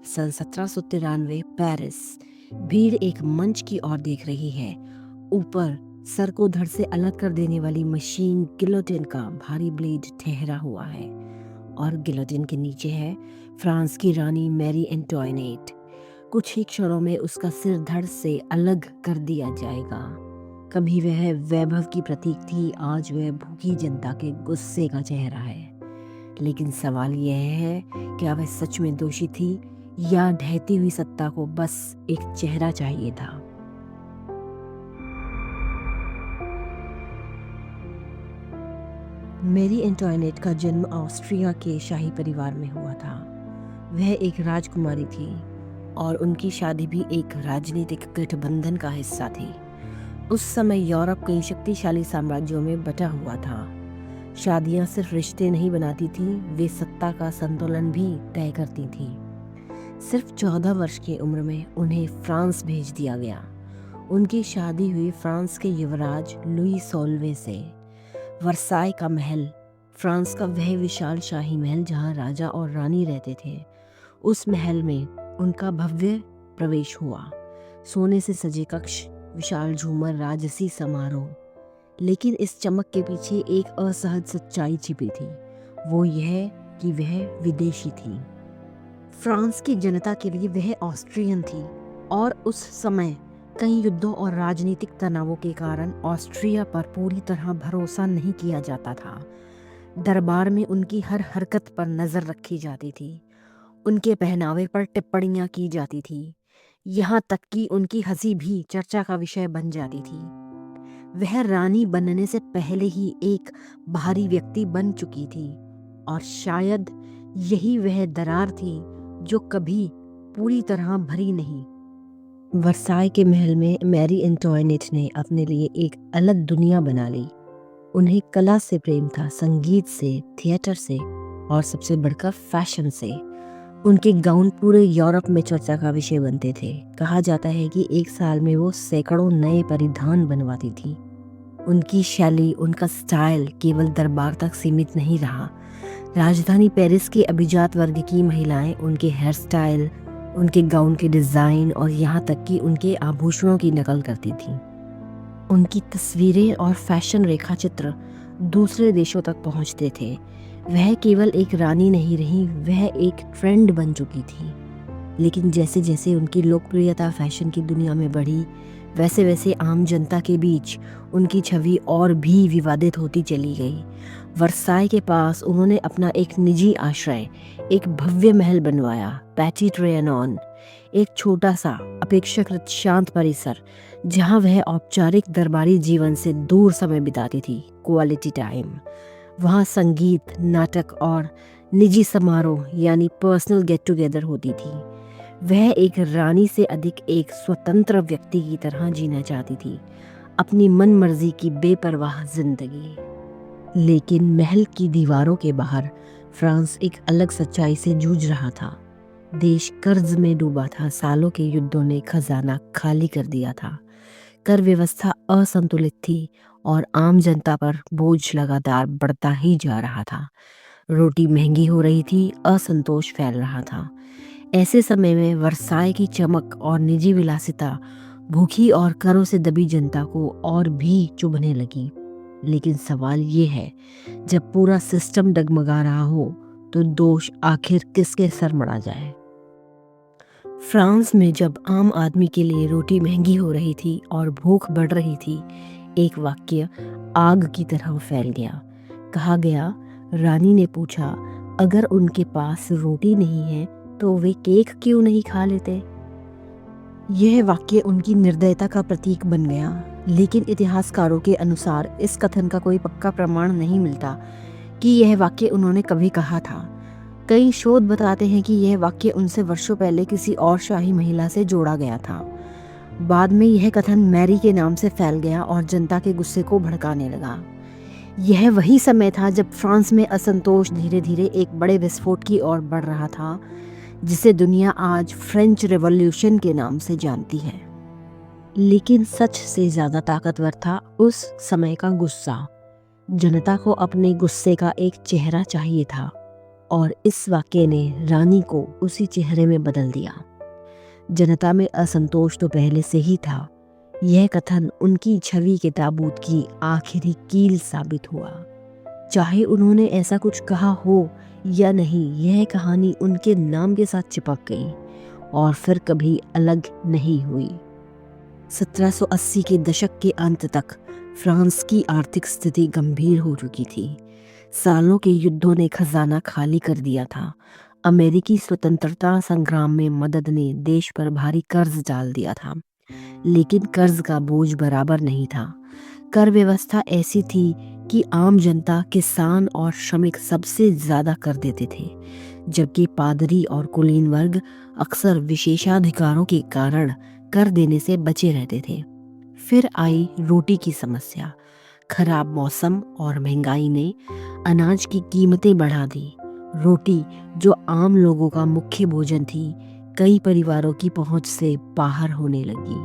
सन 1793 Paris. भीड़ एक मंच की ओर देख रही है। ऊपर सर को धड़ से अलग कर देने वाली मशीन गिलोटिन का भारी ब्लेड ठहरा हुआ है और गिलोटिन के नीचे है फ्रांस की रानी मैरी एंटोइनेट। कुछ ही क्षणों में उसका सिर धड़ से अलग कर दिया जाएगा। कभी वह वैभव की प्रतीक थी, आज वह भूखी जनता के गुस्से का चेहरा है। लेकिन सवाल यह है, क्या वह सच में दोषी थी या ढहती हुई सत्ता को बस एक चेहरा चाहिए था? मैरी एंटोइनेट का जन्म ऑस्ट्रिया के शाही परिवार में हुआ था। वह एक राजकुमारी थी और उनकी शादी भी एक राजनीतिक गठबंधन का हिस्सा थी। उस समय यूरोप कई शक्तिशाली साम्राज्यों में बटा हुआ था। शादियां सिर्फ रिश्ते नहीं बनाती थी, वे सत्ता का संतुलन भी तय करती थी। सिर्फ 14 वर्ष की उम्र में उन्हें फ्रांस भेज दिया गया। उनकी शादी हुई फ्रांस के युवराज लुई 16वें से। वर्साई का महल, फ्रांस का वह विशाल शाही महल जहां राजा और रानी रहते थे, उस महल में उनका भव्य प्रवेश हुआ। सोने से सजे कक्ष, विशाल झूमर, राजसी समारोह। लेकिन इस चमक के पीछे एक असहज सच्चाई छिपी थी। वो यह कि वह विदेशी थी। फ्रांस की जनता के लिए वह ऑस्ट्रियन थी और उस समय कई युद्धों और राजनीतिक तनावों के कारण ऑस्ट्रिया पर पूरी तरह भरोसा नहीं किया जाता था। दरबार में उनकी हर हरकत पर नजर रखी जाती थी। उनके पहनावे पर टिप्पणियां की जाती थी। यहाँ तक कि उनकी हंसी भी चर्चा का विषय बन जाती थी। वह रानी बनने से पहले ही एक बाहरी व्यक्ति बन चुकी थी और शायद यही वह दरार थी जो कभी पूरी तरह भरी नहीं। वर्साई के महल में मैरी एंटोइनेट ने अपने लिए एक अलग दुनिया बना ली। उन्हें कला से प्रेम था, संगीत से, थिएटर से और सबसे बढ़कर फैशन से। उनके गाउन पूरे यूरोप में चर्चा का विषय बनते थे। कहा जाता है कि एक साल में वो सैकड़ों नए परिधान बनवाती थी। उनकी शैली, उनका स्टाइल केवल दरबार तक सीमित नहीं रहा। राजधानी पेरिस के अभिजात वर्ग की महिलाएं उनके हेयर स्टाइल, उनके गाउन के डिज़ाइन और यहाँ तक कि उनके आभूषणों की नकल करती थीं। उनकी तस्वीरें और फैशन रेखाचित्र दूसरे देशों तक पहुँचते थे। वह केवल एक रानी नहीं रही, वह एक ट्रेंड बन चुकी थी। लेकिन जैसे जैसे उनकी लोकप्रियता फैशन की दुनिया में बढ़ी, वैसे वैसे आम जनता के बीच उनकी छवि और भी विवादित होती चली गई। वर्साई के पास उन्होंने अपना एक निजी आश्रय, एक भव्य महल बनवाया, पैटी ट्रियनॉन, एक छोटा सा अपेक्षाकृत शांत परिसर जहां वह औपचारिक दरबारी जीवन से दूर समय बिताती थी, क्वालिटी टाइम। वहाँ संगीत, नाटक और निजी समारोह यानी पर्सनल गेट टुगेदर होती थी। वह एक रानी से अधिक एक स्वतंत्र व्यक्ति की तरह जीना चाहती थी, अपनी मन मर्जी की बेपरवाह जिंदगी। लेकिन महल की दीवारों के बाहर फ्रांस एक अलग सच्चाई से जूझ रहा था। देश कर्ज में डूबा था, सालों के युद्धों ने खजाना खाली कर दिया था। कर व्यवस्था असंतुलित थी और आम जनता पर बोझ लगातार बढ़ता ही जा रहा था। रोटी महंगी हो रही थी, असंतोष फैल रहा था। ऐसे समय में वर्साई की चमक और निजी विलासिता भूखी और करों से दबी जनता को और भी चुभने लगी। लेकिन सवाल ये है, जब पूरा सिस्टम डगमगा रहा हो तो दोष आखिर किसके सर मढ़ा जाए? फ्रांस में जब आम आदमी के लिए रोटी महंगी हो रही थी और भूख बढ़ रही थी, एक वाक्य आग की तरह फैल गया। कहा गया, रानी ने पूछा, अगर उनके पास रोटी नहीं है तो वे केक क्यों नहीं खा लेते? यह वाक्य उनकी निर्दयता का प्रतीक बन गया। लेकिन इतिहासकारों के अनुसार इस कथन का कोई पक्का प्रमाण नहीं मिलता कि यह वाक्य उन्होंने कभी कहा था। कई शोध बताते हैं कि यह वाक्य उनसे वर्षों पहले किसी और शाही महिला से जोड़ा गया था। बाद में यह कथन मैरी के नाम से फैल गया और जनता के गुस्से को भड़काने लगा। यह वही समय था जब फ्रांस में असंतोष धीरे धीरे एक बड़े विस्फोट की ओर बढ़ रहा था, जिसे दुनिया आज फ्रेंच रेवोल्यूशन के नाम से जानती है। लेकिन सच से ज्यादा ताकतवर था उस समय का गुस्सा। जनता को अपने गुस्से का एक चेहरा चाहिए था। और इस वाक़ये ने रानी को उसी चेहरे में बदल दिया। जनता में असंतोष तो पहले से ही था। यह कथन उनकी छवि के ताबूत की आखिरी कील साबित हुआ। चाहे उन्होंने ऐसा कुछ कहा हो या नहीं, यह कहानी उनके नाम के साथ चिपक गई और फिर कभी अलग नहीं हुई। 1780 के दशक के अंत तक फ्रांस की आर्थिक स्थिति गंभीर हो चुकी थी। सालों के युद्धों ने खजाना खाली कर दिया था। अमेरिकी स्वतंत्रता संग्राम में मदद ने देश पर भारी कर्ज डाल दिया था, लेकिन कर्ज का बोझ बराबर नहीं था। कर व्यवस्था ऐसी थी कि आम जनता, किसान और श्रमिक सबसे ज्यादा कर देते थे, जबकि पादरी और कुलीन वर्ग अक्सर विशेषाधिकारों के कारण कर देने से बचे रहते थे। फिर आई रोटी की समस्या। खराब मौसम और महंगाई ने अनाज की कीमतें बढ़ा दी। रोटी, जो आम लोगों का मुख्य भोजन थी, कई परिवारों की पहुंच से बाहर होने लगी।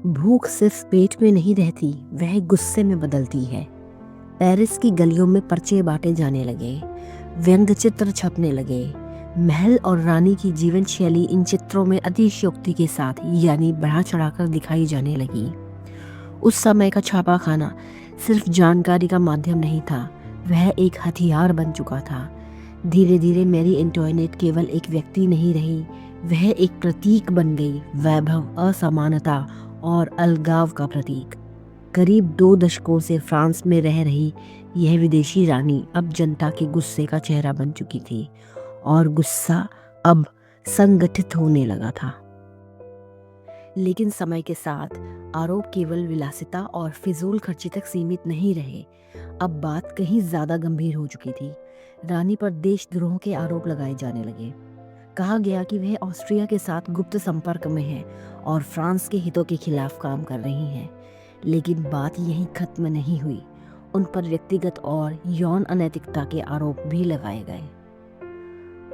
भूख सिर्फ पेट में नहीं रहती, वह गुस्से में बदलती है। पेरिस की गलियों में पर्चे बांटे जाने लगे, व्यंग्य चित्र छपने लगे। महल और रानी की जीवन शैली इन चित्रों में अतिशयोक्ति के साथ, यानी बढ़ा चढ़ाकर दिखाई जाने लगी। उस समय का छापा खाना सिर्फ जानकारी का माध्यम नहीं था, वह एक हथियार बन चुका था। धीरे धीरे मैरी एंटोइनेट केवल एक व्यक्ति नहीं रही, वह एक प्रतीक बन गई, वैभव, असमानता और अलगाव का प्रतीक। करीब 2 दशकों से फ्रांस में रह रही यह विदेशी रानी अब जनता के गुस्से का चेहरा बन चुकी थी, और गुस्सा अब संगठित होने लगा था। लेकिन समय के साथ आरोप केवल विलासिता और फिजूल खर्ची तक सीमित नहीं रहे। अब बात कहीं ज्यादा गंभीर हो चुकी थी। रानी पर देशद्रोह के आरोप लगाए जाने लगे। कहा गया कि वह ऑस्ट्रिया के साथ गुप्त संपर्क में है और फ्रांस के हितों के खिलाफ काम कर रही हैं। लेकिन बात यहीं खत्म नहीं हुई। उन पर व्यक्तिगत और यौन अनैतिकता के आरोप भी लगाए गए।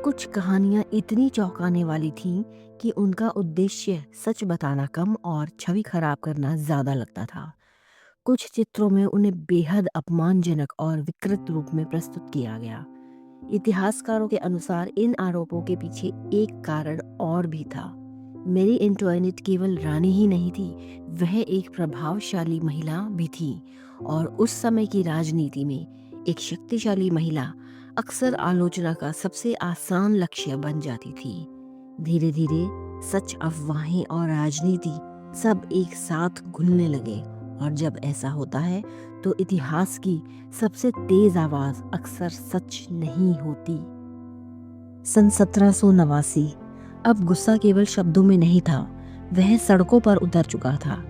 कुछ कहानियां इतनी चौंकाने वाली थीं कि उनका उद्देश्य सच बताना कम और छवि खराब करना ज्यादा लगता था। कुछ चित्रों में उन्हें बेहद अपमानजनक और विकृत रूप में प्रस्तुत किया गया। इतिहासकारों के अनुसार इन आरोपों के पीछे एक कारण और भी था। मैरी एंटोइनेट केवल रानी ही नहीं थी, वह एक प्रभावशाली महिला भी थी, और उस समय की राजनीति में एक शक्तिशाली महिला अक्सर आलोचना का सबसे आसान लक्ष्य बन जाती थी। धीरे धीरे सच, अफवाहें और राजनीति सब एक साथ घुलने लगे, और जब ऐसा होता है तो इतिहास की सबसे तेज आवाज अक्सर सच नहीं होती। सन 1789। अब गुस्सा केवल शब्दों में नहीं था, वह सड़कों पर उतर चुका था।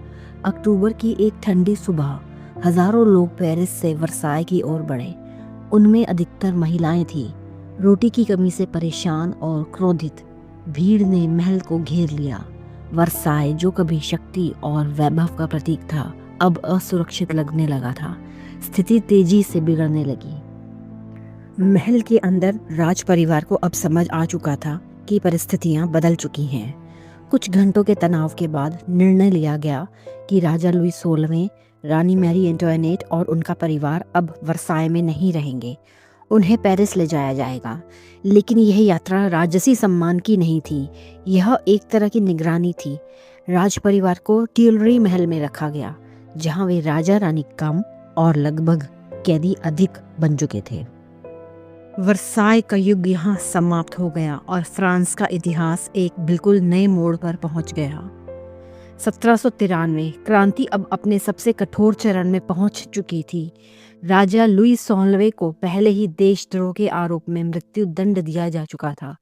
अक्टूबर की एक ठंडी सुबह हजारों लोग पेरिस से वर्साय की ओर बढ़े। उनमें अधिकतर महिलाएं थीं। रोटी की कमी से परेशान और क्रोधित भीड़ ने महल को घेर लिया। वर्साय, जो कभी शक्ति और वैभव का प्रतीक था, अब असुरक्षित लगने लगा था। स्थिति तेजी से बिगड़ने लगी। महल के अंदर राज परिवार को अब समझ आ चुका था कि परिस्थितियां बदल चुकी हैं। कुछ घंटों के तनाव के बाद निर्णय लिया गया कि राजा लुई 16वें, रानी मैरी एंटोइनेट और उनका परिवार अब वर्साय में नहीं रहेंगे। उन्हें पेरिस ले जाया जाएगा। लेकिन यह यात्रा राजसी सम्मान की नहीं थी, यह एक तरह की निगरानी थी। राज परिवार को ट्यूलरी महल में रखा गया, जहां वे राजा रानी कम और लगभग कैदी अधिक बन चुके थे। वर्साय का युग यहाँ समाप्त हो गया और फ्रांस का इतिहास एक बिल्कुल नए मोड़ पर पहुंच गया। 1793 क्रांति अब अपने सबसे कठोर चरण में पहुंच चुकी थी। राजा लुई 16वें को पहले ही देशद्रोह के आरोप में मृत्यु दंड दिया जा चुका था।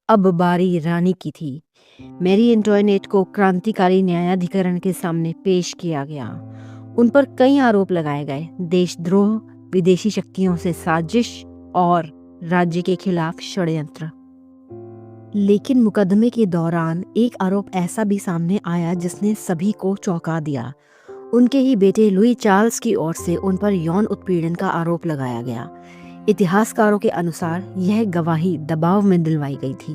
अब बारी रानी की थी। मैरी एंटोइनेट को क्रांतिकारी न्यायाधिकरण के सामने पेश किया गया। उन पर कई आरोप लगाए गए: देशद्रोह, विदेशी शक्तियों से साजिश और राज्य के खिलाफ षड्यंत्र। लेकिन मुकदमे के दौरान एक आरोप ऐसा भी सामने आया जिसने सभी को चौंका दिया। उनके ही बेटे लुई चार्ल्स की ओर से उन पर यौन उत्पीड़न का आरोप लगाया गया। इतिहासकारों के अनुसार यह गवाही दबाव में दिलवाई गई थी।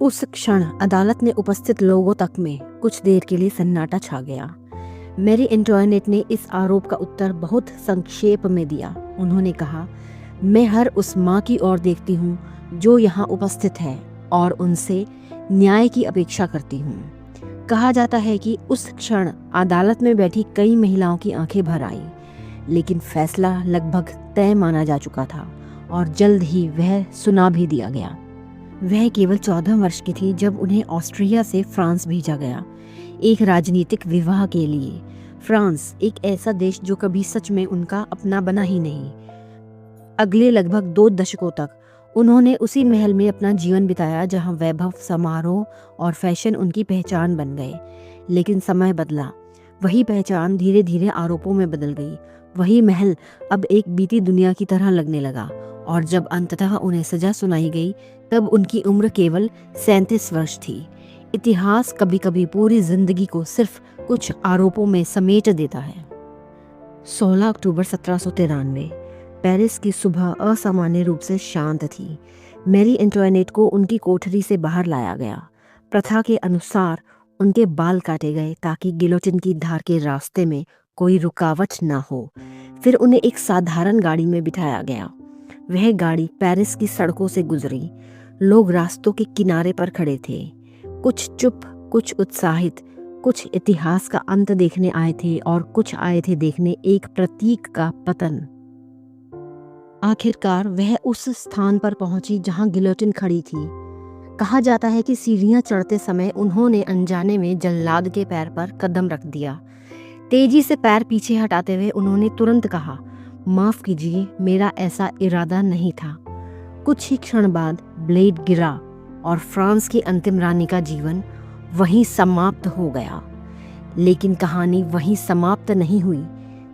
उस क्षण अदालत में उपस्थित लोगों तक में कुछ देर के लिए सन्नाटा छा गया। मैरी एंटोइनेट ने इस आरोप का उत्तर बहुत संक्षेप में दिया। उन्होंने कहा, मैं हर उस माँ की ओर देखती हूँ जो यहाँ उपस्थित है और उनसे न्याय की अपेक्षा करती हूँ। कहा जाता है कि उस क्षण अदालत में बैठी कई महिलाओं की आंखें भर आई, लेकिन फैसला लगभग तय माना जा चुका था और जल्द ही वह सुना भी दिया गया। वह केवल 14 वर्ष की थी जब उन्हें ऑस्ट्रिया से फ्रांस भेजा गया, एक राजनीतिक विवाह के लिए। फ्रांस, एक ऐसा देश जो कभी सच में उनका अपना बना ही नहीं। अगले लगभग 2 दशकों तक उन्होंने उसी महल में अपना जीवन बिताया जहां वैभव, समारोह और फैशन उनकी पहचान बन गए। लेकिन समय बदला, वही पहचान धीरे धीरे आरोपों में बदल गई। वही महल अब एक बीती दुनिया की तरह लगने लगा, और जब अंततः उन्हें सजा सुनाई गई तब उनकी उम्र केवल 37 वर्ष थी। इतिहास कभी कभी पूरी जिंदगी को सिर्फ कुछ आरोपों में समेट देता है। 16 अक्टूबर 1793, पेरिस की सुबह असामान्य रूप से शांत थी। मैरी एंटोइनेट को उनकी कोठरी से बाहर लाया गया। प्रथा के अनुसार उनके बाल काटे गए ताकि गिलोटिन की धार के रास्ते में कोई रुकावट ना हो। फिर उन्हें एक साधारण गाड़ी में बिठाया गया। वह गाड़ी पेरिस की सड़कों से गुजरी। लोग रास्तों के किनारे पर खड़े थे, कुछ चुप, कुछ उत्साहित, कुछ इतिहास का अंत देखने आए थे और कुछ आए थे देखने एक प्रतीक का पतन। आखिरकार वह उस स्थान पर पहुंची जहां गिलोटिन खड़ी थी। कहा जाता है कि सीढ़ियां चढ़ते समय उन्होंने अनजाने में जल्लाद के पैर पर कदम रख दिया। तेजी से पैर पीछे हटाते हुए उन्होंने तुरंत कहा, माफ कीजिए, मेरा ऐसा इरादा नहीं था। कुछ ही क्षण बाद ब्लेड गिरा और फ्रांस की अंतिम रानी का जीवन वहीं समाप्त हो गया। लेकिन कहानी वहीं समाप्त नहीं हुई,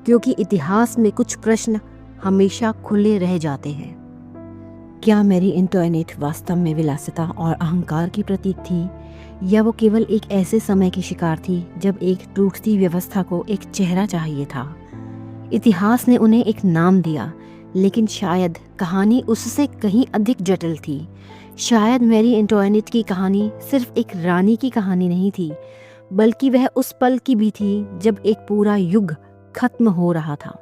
क्योंकि इतिहास में कुछ प्रश्न हमेशा खुले रह जाते हैं। क्या मैरी एंटोइनेट वास्तव में विलासिता और अहंकार की प्रतीक थी, या वो केवल एक ऐसे समय की शिकार थी जब एक टूटती व्यवस्था को एक चेहरा चाहिए था? इतिहास ने उन्हें एक नाम दिया, लेकिन शायद कहानी उससे कहीं अधिक जटिल थी। शायद मैरी एंटोइनेट की कहानी सिर्फ एक रानी की कहानी नहीं थी, बल्कि वह उस पल की भी थी जब एक पूरा युग खत्म हो रहा था।